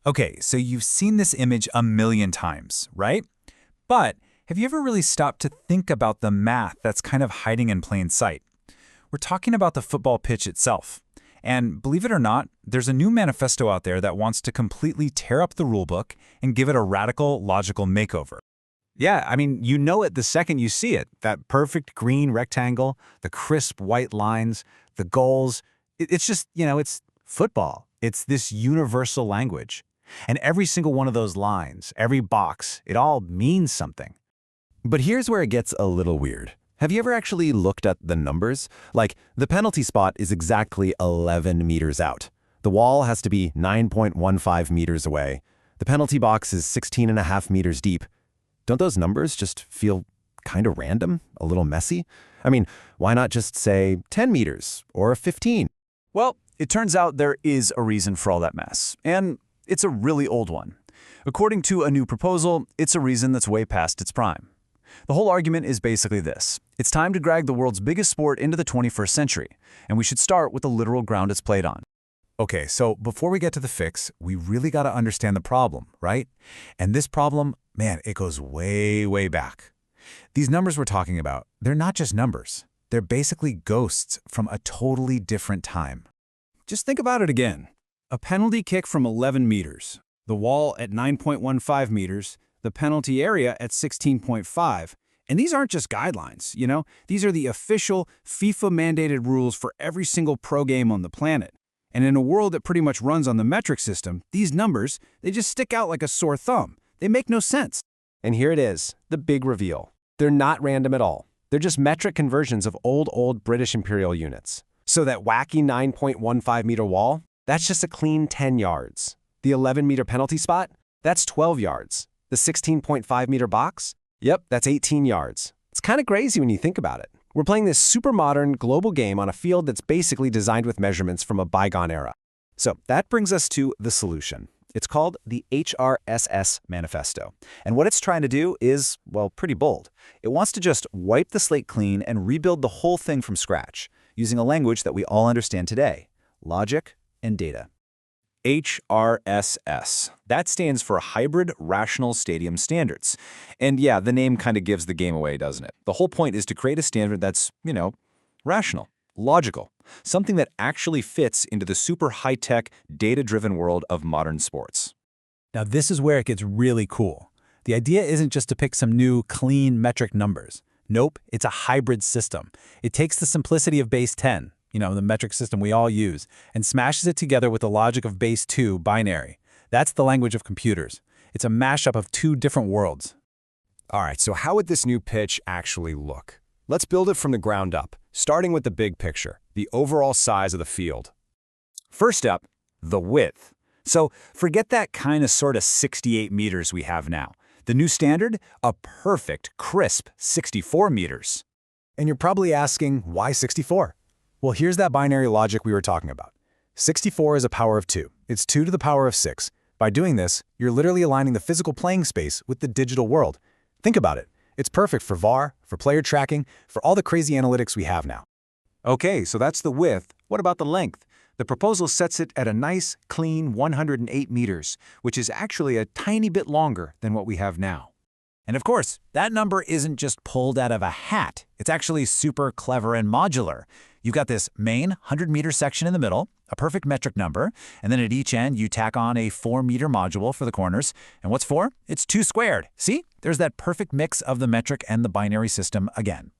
Okay, so you've seen this image a million times, right? But have you ever really stopped to think about the math that's kind of hiding in plain sight? We're talking about the football pitch itself. And believe it or not, there's a new manifesto out there that wants to completely tear up the rulebook and give it a radical, logical makeover. Yeah, I mean, you know it the second you see it. That perfect green rectangle, the crisp white lines, the goals. It's just, it's football. It's this universal language. And every single one of those lines, every box, it all means something. But here's where it gets a little weird. Have you ever actually looked at the numbers? Like, the penalty spot is exactly 11 meters out. The wall has to be 9.15 meters away. The penalty box is 16.5 meters deep. Don't those numbers just feel kind of random, a little messy? I mean, why not just say 10 meters or 15? Well, it turns out there is a reason for all that mess, and it's a really old one. According to a new proposal, it's a reason that's way past its prime. The whole argument is basically this. It's time to drag the world's biggest sport into the 21st century, and we should start with the literal ground it's played on. Okay, so before we get to the fix, we really got to understand the problem, right? And this problem, man, it goes way, way back. These numbers we're talking about, they're not just numbers. They're basically ghosts from a totally different time. Just think about it again. A penalty kick from 11 meters, the wall at 9.15 meters, the penalty area at 16.5. And these aren't just guidelines, These are the official FIFA-mandated rules for every single pro game on the planet. And in a world that pretty much runs on the metric system, these numbers, they just stick out like a sore thumb. They make no sense. And here it is, the big reveal. They're not random at all. They're just metric conversions of old British imperial units. So that wacky 9.15 meter wall, that's just a clean 10 yards. The 11 meter penalty spot, that's 12 yards. The 16.5 meter box, yep, that's 18 yards. It's kind of crazy when you think about it. We're playing this super modern global game on a field that's basically designed with measurements from a bygone era. So that brings us to the solution. It's called the HRSS Manifesto. And what it's trying to do is, well, pretty bold. It wants to just wipe the slate clean and rebuild the whole thing from scratch, using a language that we all understand today, logic and data. HRSS. That stands for Hybrid Rational Stadium Standards. And yeah, the name kind of gives the game away, doesn't it? The whole point is to create a standard that's, rational, logical, something that actually fits into the super high-tech, data-driven world of modern sports. Now this is where it gets really cool. The idea isn't just to pick some new, clean metric numbers. Nope, it's a hybrid system. It takes the simplicity of base 10, the metric system we all use, and smashes it together with the logic of base 2, binary. That's the language of computers. It's a mashup of two different worlds. All right, so how would this new pitch actually look? Let's build it from the ground up, starting with the big picture, the overall size of the field. First up, the width. So forget that kind of sort of 68 meters we have now. The new standard, a perfect, crisp 64 meters. And you're probably asking, why 64? Well, here's that binary logic we were talking about. 64 is a power of 2. It's 2 to the power of 6. By doing this, you're literally aligning the physical playing space with the digital world. Think about it. It's perfect for VAR, for player tracking, for all the crazy analytics we have now. Okay, so that's the width. What about the length? The proposal sets it at a nice, clean 108 meters, which is actually a tiny bit longer than what we have now. And of course, that number isn't just pulled out of a hat. It's actually super clever and modular. You've got this main 100-meter section in the middle, a perfect metric number, and then at each end you tack on a 4-meter module for the corners. And what's 4? It's 2 squared. See? There's that perfect mix of the metric and the binary system again.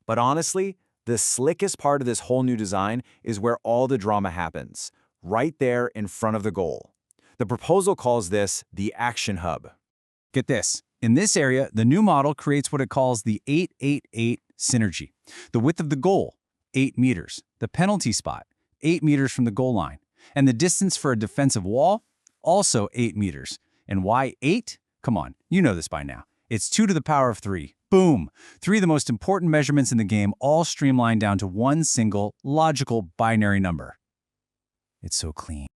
But honestly, the slickest part of this whole new design is where all the drama happens, right there in front of the goal. The proposal calls this the Action Hub. Get this. In this area, the new model creates what it calls the 888 synergy. The width of the goal, 8 meters. The penalty spot, 8 meters from the goal line. And the distance for a defensive wall, also 8 meters. And why 8? Come on, you know this by now. It's 2 to the power of 3. Boom! 3 of the most important measurements in the game, all streamlined down to one single, logical binary number. It's so clean.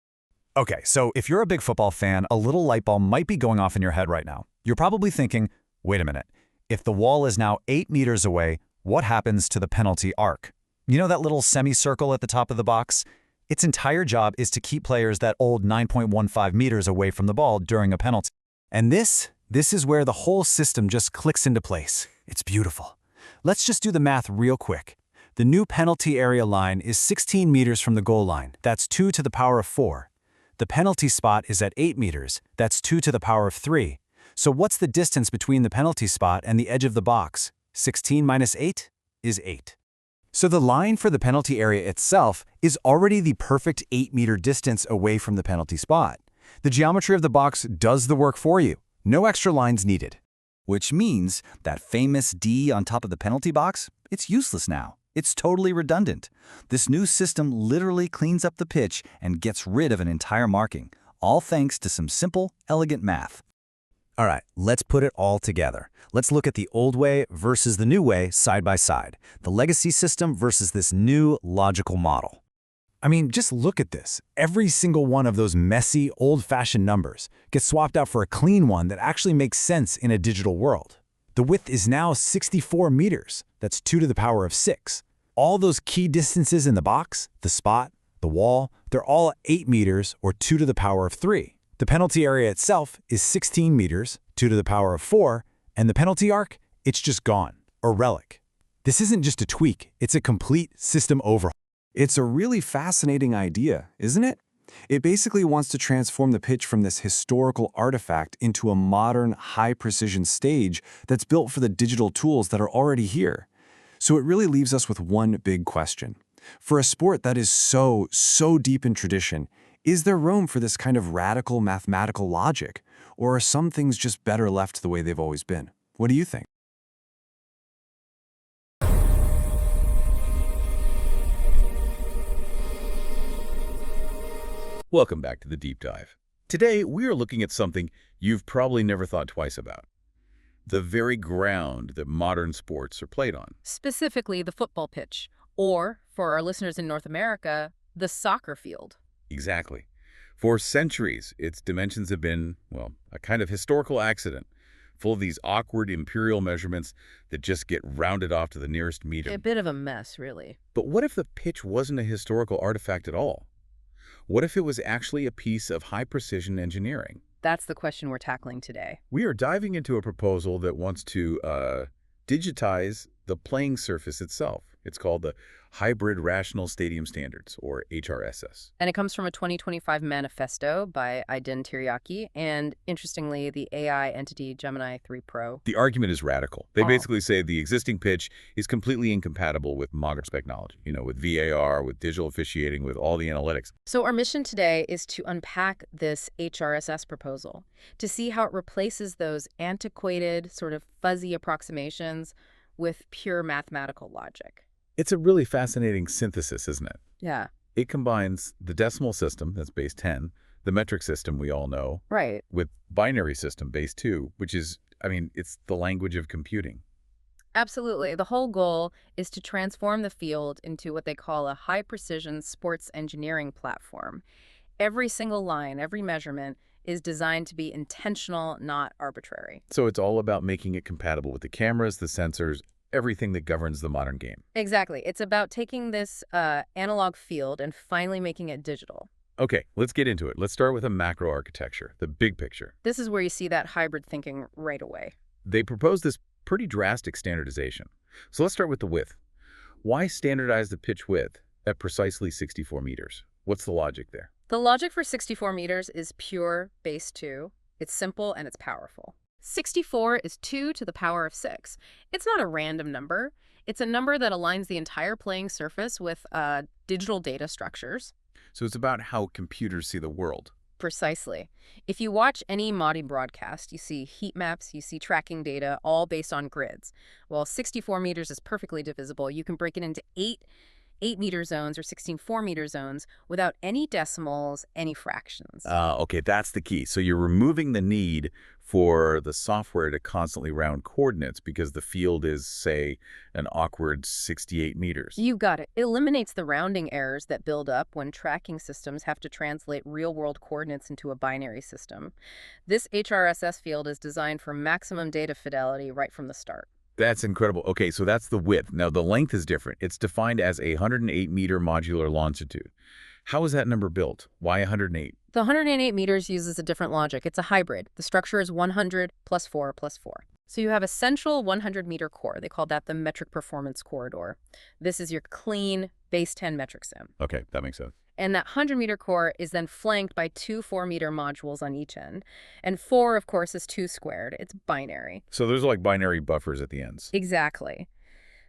Okay, so if you're a big football fan, a little light bulb might be going off in your head right now. You're probably thinking, wait a minute, if the wall is now 8 meters away, what happens to the penalty arc? You know that little semicircle at the top of the box? Its entire job is to keep players that old 9.15 meters away from the ball during a penalty. And this is where the whole system just clicks into place. It's beautiful. Let's just do the math real quick. The new penalty area line is 16 meters from the goal line. That's 2 to the power of 4. The penalty spot is at 8 meters. That's 2 to the power of 3. So what's the distance between the penalty spot and the edge of the box? 16 minus 8 is 8. So the line for the penalty area itself is already the perfect 8-meter distance away from the penalty spot. The geometry of the box does the work for you. No extra lines needed. Which means that famous D on top of the penalty box, it's useless now. It's totally redundant. This new system literally cleans up the pitch and gets rid of an entire marking, all thanks to some simple, elegant math. All right, let's put it all together. Let's look at the old way versus the new way side by side. The legacy system versus this new logical model. I mean, just look at this. Every single one of those messy, old-fashioned numbers gets swapped out for a clean one that actually makes sense in a digital world. The width is now 64 meters. That's 2 to the power of 6. All those key distances in the box, the spot, the wall, they're all 8 meters or 2 to the power of 3. The penalty area itself is 16 meters, 2 to the power of 4, and the penalty arc, it's just gone, a relic. This isn't just a tweak, it's a complete system overhaul. It's a really fascinating idea, isn't it? It basically wants to transform the pitch from this historical artifact into a modern, high-precision stage that's built for the digital tools that are already here. So it really leaves us with one big question. For a sport that is so deep in tradition, is there room for this kind of radical mathematical logic? Or are some things just better left the way they've always been? What do you think? Welcome back to the Deep Dive. Today, we are looking at something you've probably never thought twice about. The very ground that modern sports are played on. Specifically, the football pitch, or, for our listeners in North America, the soccer field. Exactly. For centuries, its dimensions have been, well, a kind of historical accident, full of these awkward imperial measurements that just get rounded off to the nearest meter. A bit of a mess, really. But what if the pitch wasn't a historical artifact at all? What if it was actually a piece of high-precision engineering? That's the question we're tackling today. We are diving into a proposal that wants to digitize the playing surface itself. It's called the Hybrid Rational Stadium Standards, or HRSS. And it comes from a 2025 manifesto by Aydın Tiryaki, and interestingly, the AI entity Gemini 3 Pro. The argument is radical. They basically say the existing pitch is completely incompatible with modern technology, with VAR, with digital officiating, with all the analytics. So our mission today is to unpack this HRSS proposal, to see how it replaces those antiquated, sort of fuzzy approximations with pure mathematical logic. It's a really fascinating synthesis, isn't it? Yeah. It combines the decimal system, that's base 10, the metric system we all know, Right. with binary system, base 2, which is, it's the language of computing. Absolutely. The whole goal is to transform the field into what they call a high-precision sports engineering platform. Every single line, every measurement is designed to be intentional, not arbitrary. So it's all about making it compatible with the cameras, the sensors, everything that governs the modern game. Exactly. It's about taking this analog field and finally making it digital. Okay, let's get into it. Let's start with a macro architecture, the big picture. This is where you see that hybrid thinking right away. They propose this pretty drastic standardization. So let's start with the width. Why standardize the pitch width at precisely 64 meters? What's the logic there? The logic for 64 meters is pure base 2. It's simple and it's powerful. 64 is 2 to the power of 6. It's not a random number. It's a number that aligns the entire playing surface with digital data structures. So it's about how computers see the world. Precisely. If you watch any MADI broadcast, you see heat maps, you see tracking data, all based on grids. Well, 64 meters is perfectly divisible. You can break it into 8-meter zones or 16 4-meter zones without any decimals, any fractions. Okay, that's the key. So you're removing the need for the software to constantly round coordinates because the field is, say, an awkward 68 meters. You got it. It eliminates the rounding errors that build up when tracking systems have to translate real-world coordinates into a binary system. This HRSS field is designed for maximum data fidelity right from the start. That's incredible. Okay, so that's the width. Now, the length is different. It's defined as a 108-meter modular longitude. How is that number built? Why 108? The 108 meters uses a different logic. It's a hybrid. The structure is 100 plus 4 plus 4. So you have a central 100-meter core. They call that the metric performance corridor. This is your clean base 10 metric sim. Okay, that makes sense. And that 100-meter core is then flanked by two 4-meter modules on each end. And 4, of course, is 2 squared. It's binary. So those are like binary buffers at the ends. Exactly.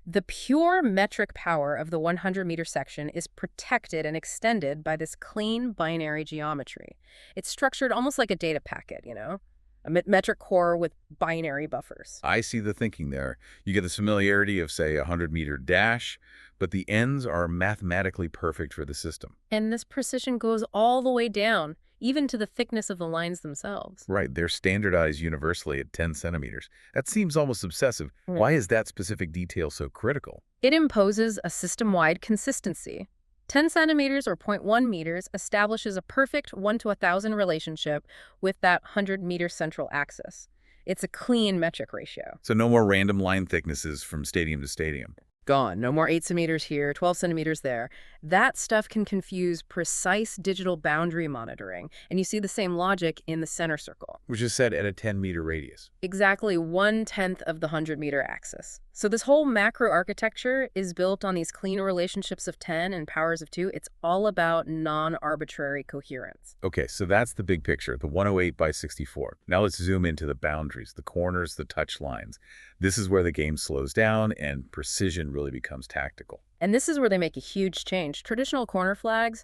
The pure metric power of the 100-meter section is protected and extended by this clean binary geometry. It's structured almost like a data packet, you know? A metric core with binary buffers. I see the thinking there. You get the familiarity of, say, a 100-meter dash, but the ends are mathematically perfect for the system. And this precision goes all the way down, even to the thickness of the lines themselves. Right, they're standardized universally at 10 centimeters. That seems almost obsessive. Right. Why is that specific detail so critical? It imposes a system-wide consistency. 10 centimeters or 0.1 meters establishes a perfect 1 to 1,000 relationship with that 100-meter central axis. It's a clean metric ratio. So no more random line thicknesses from stadium to stadium. Gone. No more 8 centimeters here, 12 centimeters there. That stuff can confuse precise digital boundary monitoring, and you see the same logic in the center circle. Which is set at a 10-meter radius. Exactly 1/10 of the 100-meter axis. So this whole macro architecture is built on these clean relationships of 10 and powers of 2. It's all about non-arbitrary coherence. Okay, so that's the big picture, the 108 by 64. Now let's zoom into the boundaries, the corners, the touch lines. This is where the game slows down and precision really becomes tactical. And this is where they make a huge change. Traditional corner flags,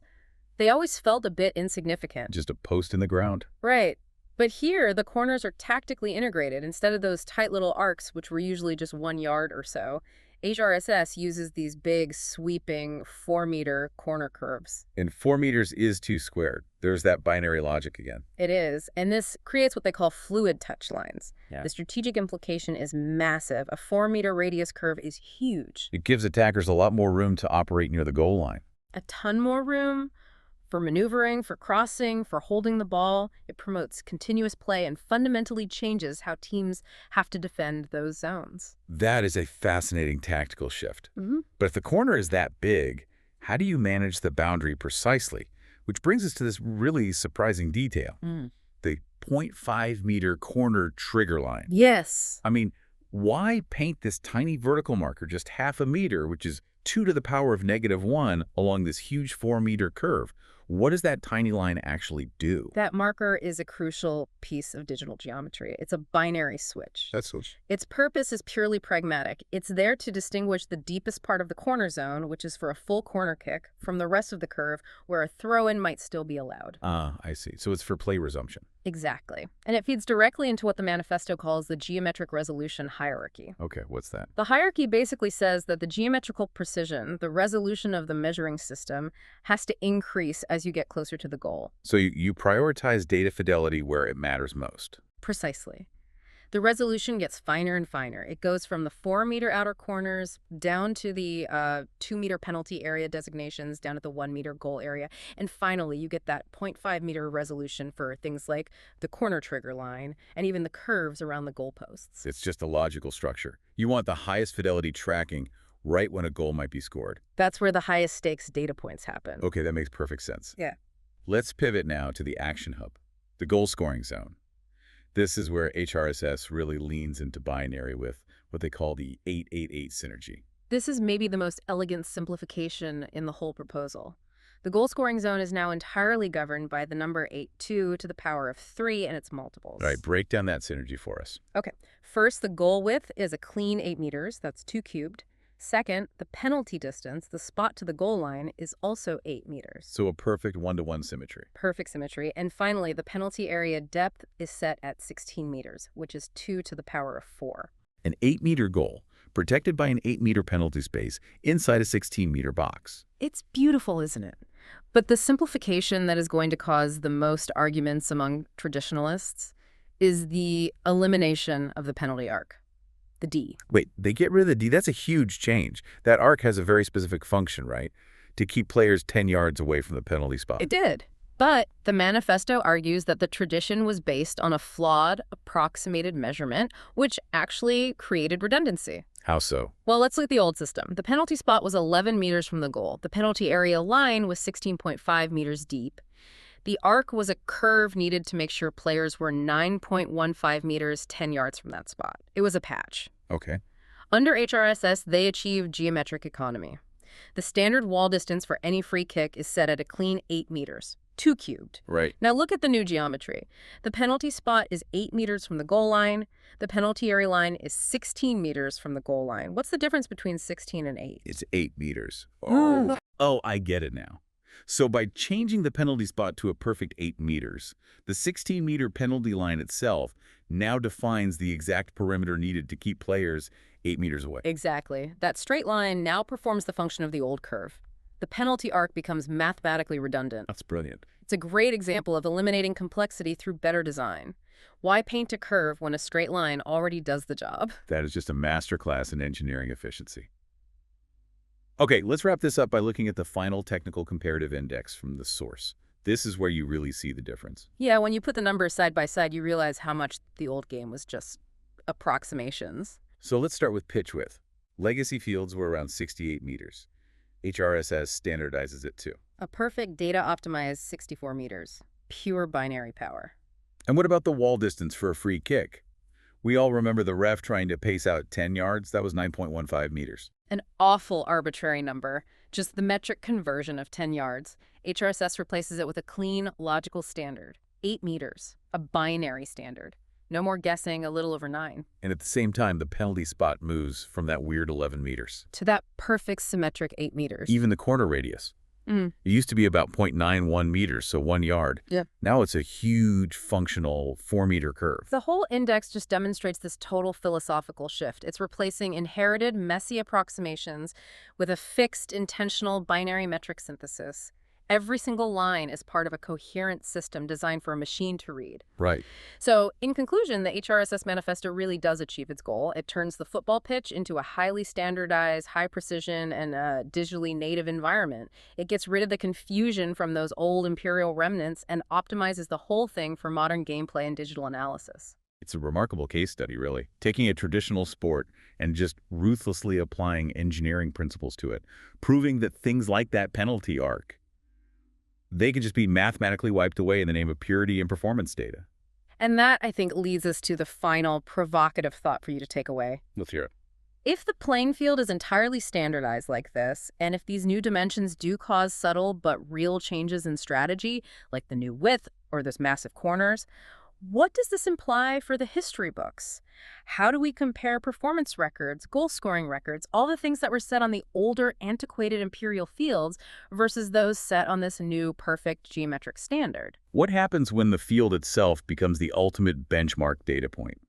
they always felt a bit insignificant. Just a post in the ground. Right. But here, the corners are tactically integrated. Instead of those tight little arcs, which were usually just 1 yard or so, HRSS uses these big, sweeping 4-meter corner curves. And 4 meters is 2 squared. There's that binary logic again. It is. And this creates what they call fluid touch lines. Yeah. The strategic implication is massive. A 4-meter radius curve is huge. It gives attackers a lot more room to operate near the goal line. A ton more room for maneuvering, for crossing, for holding the ball. It promotes continuous play and fundamentally changes how teams have to defend those zones. That is a fascinating tactical shift. Mm-hmm. But if the corner is that big, how do you manage the boundary precisely? Which brings us to this really surprising detail. The 0.5-meter corner trigger line. Yes. I mean, why paint this tiny vertical marker just half a meter, which is 2 to the power of -1, along this huge 4-meter curve? What does that tiny line actually do? That marker is a crucial piece of digital geometry. It's a binary switch. That's so... Its purpose is purely pragmatic. It's there to distinguish the deepest part of the corner zone, which is for a full corner kick, from the rest of the curve, where a throw-in might still be allowed. I see. So it's for play resumption. Exactly. And it feeds directly into what the manifesto calls the geometric resolution hierarchy. Okay, what's that? The hierarchy basically says that the geometrical precision, the resolution of the measuring system, has to increase as you get closer to the goal. So you prioritize data fidelity where it matters most. Precisely. The resolution gets finer and finer. It goes from the 4-meter outer corners down to the 2-meter penalty area designations, down to the 1-meter goal area. And finally, you get that 0.5-meter resolution for things like the corner trigger line and even the curves around the goalposts. It's just a logical structure. You want the highest fidelity tracking right when a goal might be scored. That's where the highest stakes data points happen. Okay, that makes perfect sense. Yeah. Let's pivot now to the action hub, the goal scoring zone. This is where HRSS really leans into binary with what they call the 888 synergy. This is maybe the most elegant simplification in the whole proposal. The goal scoring zone is now entirely governed by the number 82 to the power of 3 and its multiples. All right, break down that synergy for us. Okay. First, the goal width is a clean 8 meters. That's 2 cubed. Second, the penalty distance, the spot to the goal line, is also 8 meters. So a perfect 1-to-1 symmetry. Perfect symmetry. And finally, the penalty area depth is set at 16 meters, which is 2 to the power of 4. An 8-meter goal, protected by an 8-meter penalty space inside a 16-meter box. It's beautiful, isn't it? But the simplification that is going to cause the most arguments among traditionalists is the elimination of the penalty arc. The D. Wait, they get rid of the D? That's a huge change. That arc has a very specific function, right? To keep players 10 yards away from the penalty spot. It did. But the manifesto argues that the tradition was based on a flawed, approximated measurement, which actually created redundancy. How so? Well, let's look at the old system. The penalty spot was 11 meters from the goal. The penalty area line was 16.5 meters deep. The arc was a curve needed to make sure players were 9.15 meters, 10 yards from that spot. It was a patch. Okay. Under HRSS, they achieved geometric economy. The standard wall distance for any free kick is set at a clean 8 meters, 2 cubed. Right. Now look at the new geometry. The penalty spot is 8 meters from the goal line. The penalty area line is 16 meters from the goal line. What's the difference between 16 and 8? It's 8 meters. Oh, I get it now. So by changing the penalty spot to a perfect 8 meters, the 16-meter penalty line itself now defines the exact perimeter needed to keep players 8 meters away. Exactly. That straight line now performs the function of the old curve. The penalty arc becomes mathematically redundant. That's brilliant. It's a great example of eliminating complexity through better design. Why paint a curve when a straight line already does the job? That is just a masterclass in engineering efficiency. Okay, let's wrap this up by looking at the final technical comparative index from the source. This is where you really see the difference. Yeah, when you put the numbers side by side, you realize how much the old game was just approximations. So let's start with pitch width. Legacy fields were around 68 meters. HRSS standardizes it too. A perfect data-optimized 64 meters. Pure binary power. And what about the wall distance for a free kick? We all remember the ref trying to pace out 10 yards. That was 9.15 meters. An awful arbitrary number, just the metric conversion of 10 yards. HRSS replaces it with a clean, logical standard. 8 meters. A binary standard. No more guessing, a little over 9. And at the same time, the penalty spot moves from that weird 11 meters. To that perfect symmetric 8 meters. Even the corner radius. It used to be about 0.91 meters, so 1 yard. Yeah. Now it's a huge functional 4-meter curve. The whole index just demonstrates this total philosophical shift. It's replacing inherited, messy approximations with a fixed, intentional binary metric synthesis. Every single line is part of a coherent system designed for a machine to read. Right. So, in conclusion, the HRSS manifesto really does achieve its goal. It turns the football pitch into a highly standardized, high-precision, and digitally native environment. It gets rid of the confusion from those old imperial remnants and optimizes the whole thing for modern gameplay and digital analysis. It's a remarkable case study, really. Taking a traditional sport and just ruthlessly applying engineering principles to it, proving that things like that penalty arc, they can just be mathematically wiped away in the name of purity and performance data. And that, I think, leads us to the final provocative thought for you to take away. Let's hear it. If the playing field is entirely standardized like this, and if these new dimensions do cause subtle but real changes in strategy, like the new width or those massive corners, what does this imply for the history books? How do we compare performance records, goal-scoring records, all the things that were set on the older, antiquated imperial fields versus those set on this new, perfect geometric standard? What happens when the field itself becomes the ultimate benchmark data point?